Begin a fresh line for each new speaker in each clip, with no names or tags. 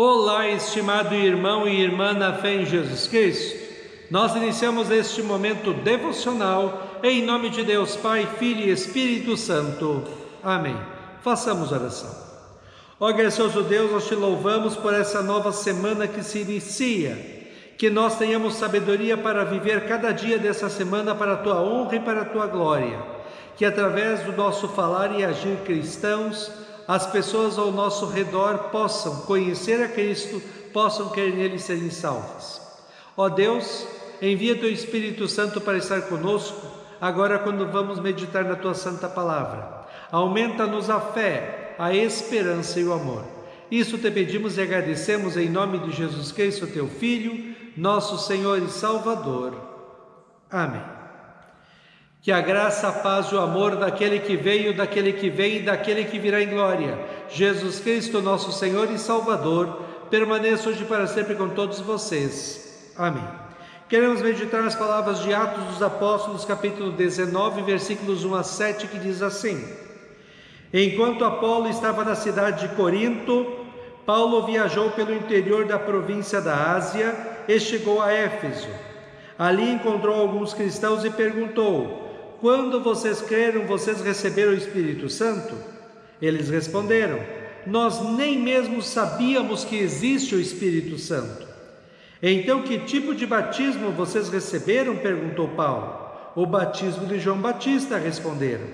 Olá, estimado irmão e irmã na fé em Jesus Cristo. Nós iniciamos este momento devocional em nome de Deus Pai, Filho e Espírito Santo. Amém. Façamos oração. Ó gracioso Deus, nós te louvamos por essa nova semana que se inicia. Que nós tenhamos sabedoria para viver cada dia dessa semana para a tua honra e para a tua glória. Que através do nosso falar e agir cristãos, as pessoas ao nosso redor possam conhecer a Cristo, possam crer nele e serem salvas. Ó Deus, envia teu Espírito Santo para estar conosco, agora quando vamos meditar na tua santa palavra. Aumenta-nos a fé, a esperança e o amor. Isso te pedimos e agradecemos em nome de Jesus Cristo, teu Filho, nosso Senhor e Salvador. Amém. Que a graça, a paz e o amor daquele que veio, daquele que vem e daquele que virá em glória, Jesus Cristo, nosso Senhor e Salvador, permaneça hoje para sempre com todos vocês. Amém. Queremos meditar nas palavras de Atos dos Apóstolos, capítulo 19, versículos 1 a 7, que diz assim: Enquanto Apolo estava na cidade de Corinto, Paulo viajou pelo interior da província da Ásia e chegou a Éfeso. Ali encontrou alguns cristãos e perguntou: quando vocês creram, vocês receberam o Espírito Santo? Eles responderam: nós nem mesmo sabíamos que existe o Espírito Santo. Então, que tipo de batismo vocês receberam? Perguntou Paulo. O batismo de João Batista, responderam.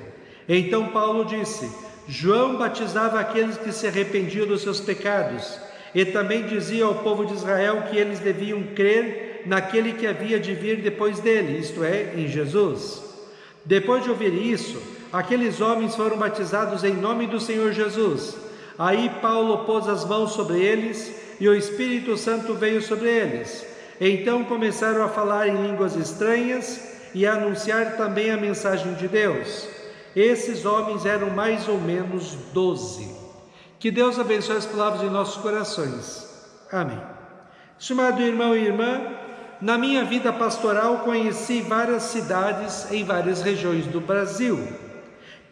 Então Paulo disse: João batizava aqueles que se arrependiam dos seus pecados, e também dizia ao povo de Israel que eles deviam crer naquele que havia de vir depois dele, isto é, em Jesus. Depois de ouvir isso, aqueles homens foram batizados em nome do Senhor Jesus. Aí Paulo pôs as mãos sobre eles e o Espírito Santo veio sobre eles. Então começaram a falar em línguas estranhas e a anunciar também a mensagem de Deus. Esses homens eram mais ou menos 12. Que Deus abençoe as palavras em nossos corações. Amém. Estimado irmão e irmã, na minha vida pastoral conheci várias cidades em várias regiões do Brasil.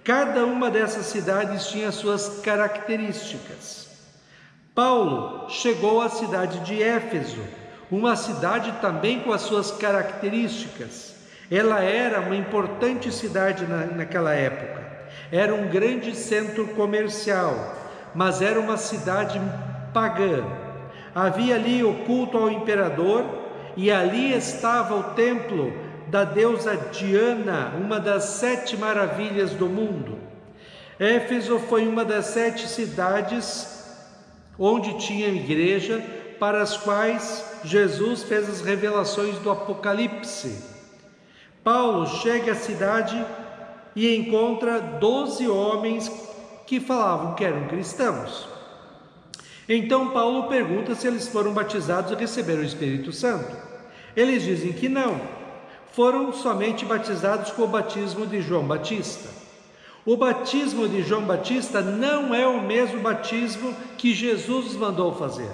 Cada uma dessas cidades tinha suas características. Paulo chegou à cidade de Éfeso, uma cidade também com as suas características. Ela era uma importante cidade naquela época. Era um grande centro comercial, mas era uma cidade pagã. Havia ali o culto ao imperador, e ali estava o templo da deusa Diana, uma das 7 maravilhas do mundo. Éfeso foi uma das 7 cidades onde tinha igreja, para as quais Jesus fez as revelações do Apocalipse. Paulo chega à cidade e encontra 12 homens que falavam que eram cristãos. Então Paulo pergunta se eles foram batizados e receberam o Espírito Santo. Eles dizem que não, foram somente batizados com o batismo de João Batista. O batismo de João Batista não é o mesmo batismo que Jesus mandou fazer.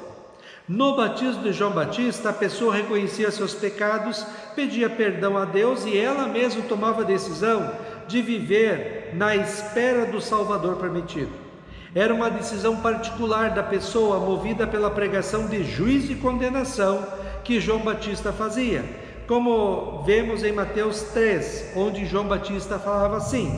No batismo de João Batista, a pessoa reconhecia seus pecados, pedia perdão a Deus e ela mesma tomava a decisão de viver na espera do Salvador prometido. Era uma decisão particular da pessoa, movida pela pregação de juízo e condenação que João Batista fazia, como vemos em Mateus 3, onde João Batista falava assim: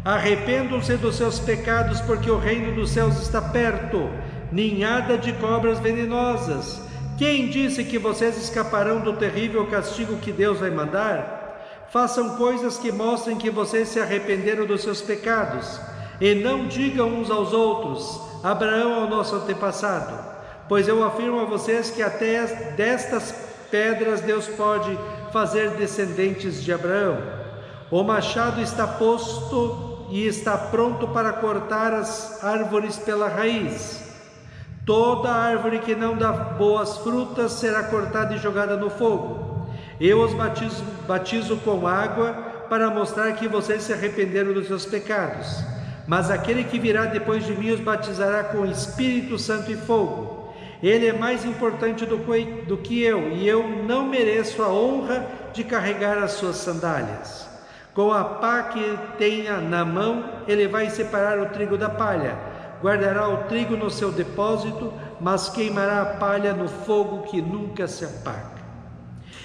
arrependam-se dos seus pecados, porque o reino dos céus está perto. Ninhada de cobras venenosas. Quem disse que vocês escaparão do terrível castigo que Deus vai mandar? Façam coisas que mostrem que vocês se arrependeram dos seus pecados. E não digam uns aos outros: Abraão é o nosso antepassado, pois eu afirmo a vocês que até destas pedras Deus pode fazer descendentes de Abraão. O machado está posto e está pronto para cortar as árvores pela raiz. Toda árvore que não dá boas frutas será cortada e jogada no fogo. Eu os batizo com água para mostrar que vocês se arrependeram dos seus pecados. Mas aquele que virá depois de mim os batizará com Espírito Santo e fogo. Ele é mais importante do que eu, e eu não mereço a honra de carregar as suas sandálias. Com a pá que tenha na mão, ele vai separar o trigo da palha, guardará o trigo no seu depósito, mas queimará a palha no fogo que nunca se apaga.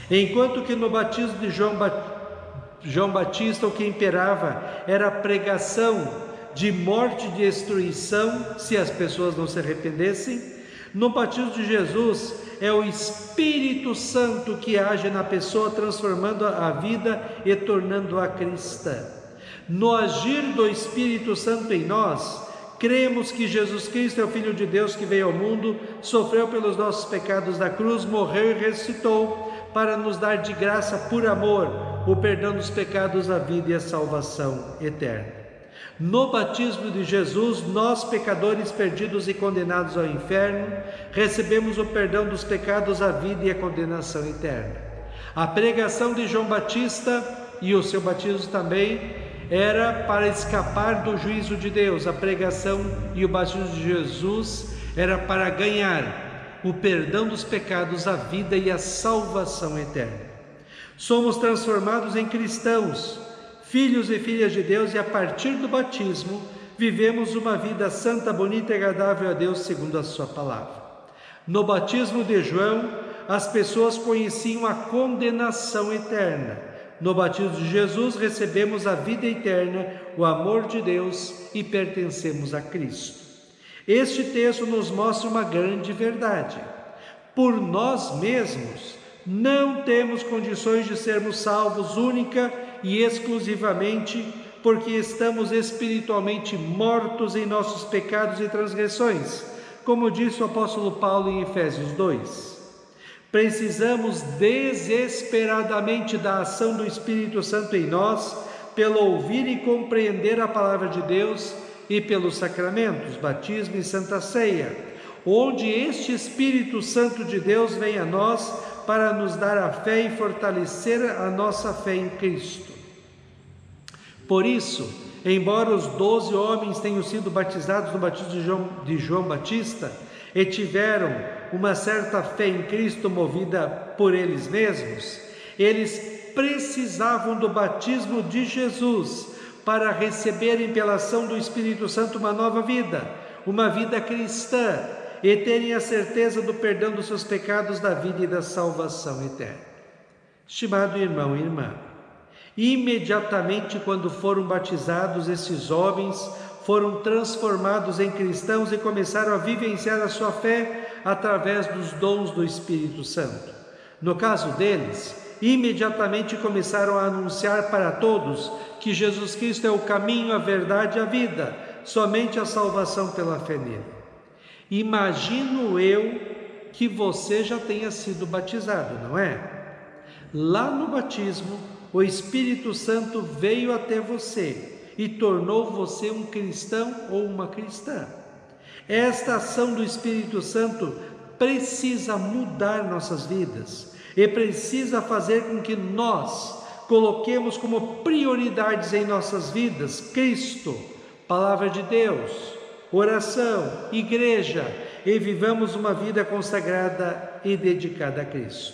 Enquanto que no batismo de João Batista o que imperava era a pregação de morte e destruição, se as pessoas não se arrependessem, no batismo de Jesus é o Espírito Santo que age na pessoa, transformando a vida e tornando-a cristã. No agir do Espírito Santo em nós, cremos que Jesus Cristo é o Filho de Deus que veio ao mundo, sofreu pelos nossos pecados na cruz, morreu e ressuscitou para nos dar de graça, por amor, o perdão dos pecados, a vida e a salvação eterna. No batismo de Jesus, nós, pecadores perdidos e condenados ao inferno, recebemos o perdão dos pecados, a vida e a condenação eterna. A pregação de João Batista e o seu batismo também era para escapar do juízo de Deus. A pregação e o batismo de Jesus era para ganhar o perdão dos pecados, a vida e a salvação eterna. Somos transformados em cristãos, filhos e filhas de Deus, e a partir do batismo vivemos uma vida santa, bonita e agradável a Deus segundo a sua palavra. No batismo de João, as pessoas conheciam a condenação eterna. No batismo de Jesus recebemos a vida eterna, o amor de Deus e pertencemos a Cristo. Este texto nos mostra uma grande verdade. Por nós mesmos não temos condições de sermos salvos única e exclusivamente porque estamos espiritualmente mortos em nossos pecados e transgressões, como disse o apóstolo Paulo em Efésios 2. Precisamos desesperadamente da ação do Espírito Santo em nós, pelo ouvir e compreender a palavra de Deus e pelos sacramentos, batismo e santa ceia, onde este Espírito Santo de Deus vem a nós para nos dar a fé e fortalecer a nossa fé em Cristo. Por isso, embora os 12 homens tenham sido batizados no batismo de João Batista e tiveram uma certa fé em Cristo movida por eles mesmos, eles precisavam do batismo de Jesus para receberem pela ação do Espírito Santo uma nova vida, uma vida cristã, e terem a certeza do perdão dos seus pecados, da vida e da salvação eterna. Estimado irmão e irmã, imediatamente quando foram batizados, esses homens foram transformados em cristãos e começaram a vivenciar a sua fé através dos dons do Espírito Santo. No caso deles, imediatamente começaram a anunciar para todos que Jesus Cristo é o caminho, a verdade e a vida, somente a salvação pela fé nele. Imagino eu que você já tenha sido batizado, não é? Lá no batismo, o Espírito Santo veio até você e tornou você um cristão ou uma cristã. Esta ação do Espírito Santo precisa mudar nossas vidas e precisa fazer com que nós coloquemos como prioridades em nossas vidas Cristo, Palavra de Deus, oração, igreja, e vivamos uma vida consagrada e dedicada a Cristo.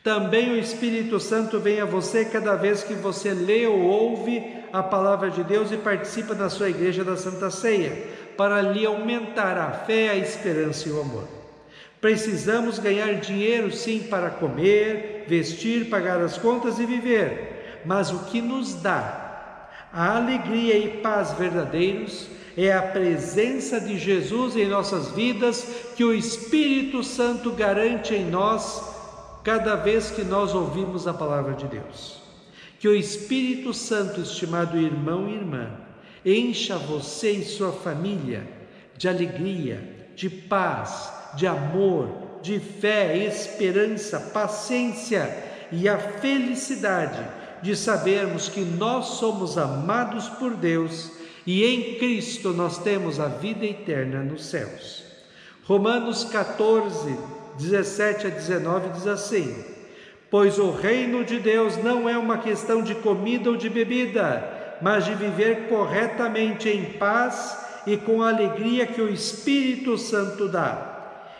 Também o Espírito Santo vem a você cada vez que você lê ou ouve a palavra de Deus e participa da sua igreja da Santa Ceia, para lhe aumentar a fé, a esperança e o amor. Precisamos ganhar dinheiro, sim, para comer, vestir, pagar as contas e viver, mas o que nos dá a alegria e paz verdadeiros é a presença de Jesus em nossas vidas, que o Espírito Santo garante em nós cada vez que nós ouvimos a palavra de Deus. Que o Espírito Santo, estimado irmão e irmã, encha você e sua família de alegria, de paz, de amor, de fé, esperança, paciência e a felicidade de sabermos que nós somos amados por Deus e em Cristo nós temos a vida eterna nos céus. Romanos 14, 17 a 19 diz assim: pois o reino de Deus não é uma questão de comida ou de bebida, mas de viver corretamente em paz e com a alegria que o Espírito Santo dá.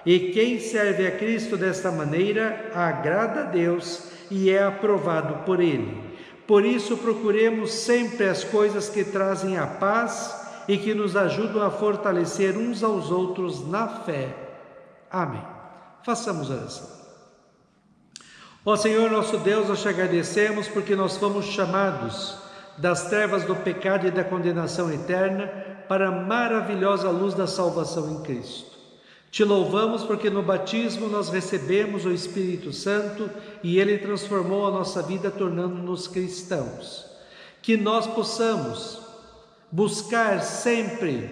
E quem serve a Cristo desta maneira agrada a Deus e é aprovado por Ele. Por isso procuremos sempre as coisas que trazem a paz e que nos ajudam a fortalecer uns aos outros na fé. Amém. Façamos oração. Ó Senhor nosso Deus, nós te agradecemos porque nós fomos chamados das trevas do pecado e da condenação eterna para a maravilhosa luz da salvação em Cristo. Te louvamos porque no batismo nós recebemos o Espírito Santo e ele transformou a nossa vida, tornando-nos cristãos. Que nós possamos buscar sempre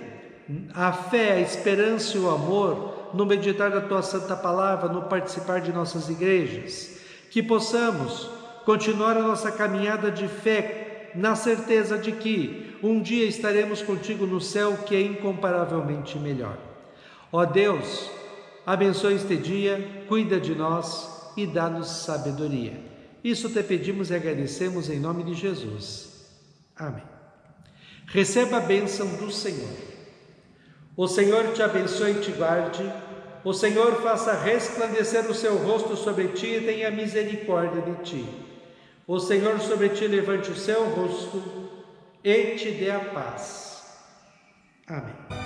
a fé, a esperança e o amor no meditar da Tua Santa Palavra, no participar de nossas igrejas. Que possamos continuar a nossa caminhada de fé na certeza de que um dia estaremos contigo no céu, que é incomparavelmente melhor. Ó Deus, abençoe este dia, cuida de nós e dá-nos sabedoria. Isso te pedimos e agradecemos em nome de Jesus. Amém. Receba a bênção do Senhor. O Senhor te abençoe e te guarde. O Senhor faça resplandecer o seu rosto sobre ti e tenha misericórdia de ti. O Senhor sobre ti levante o seu rosto e te dê a paz. Amém.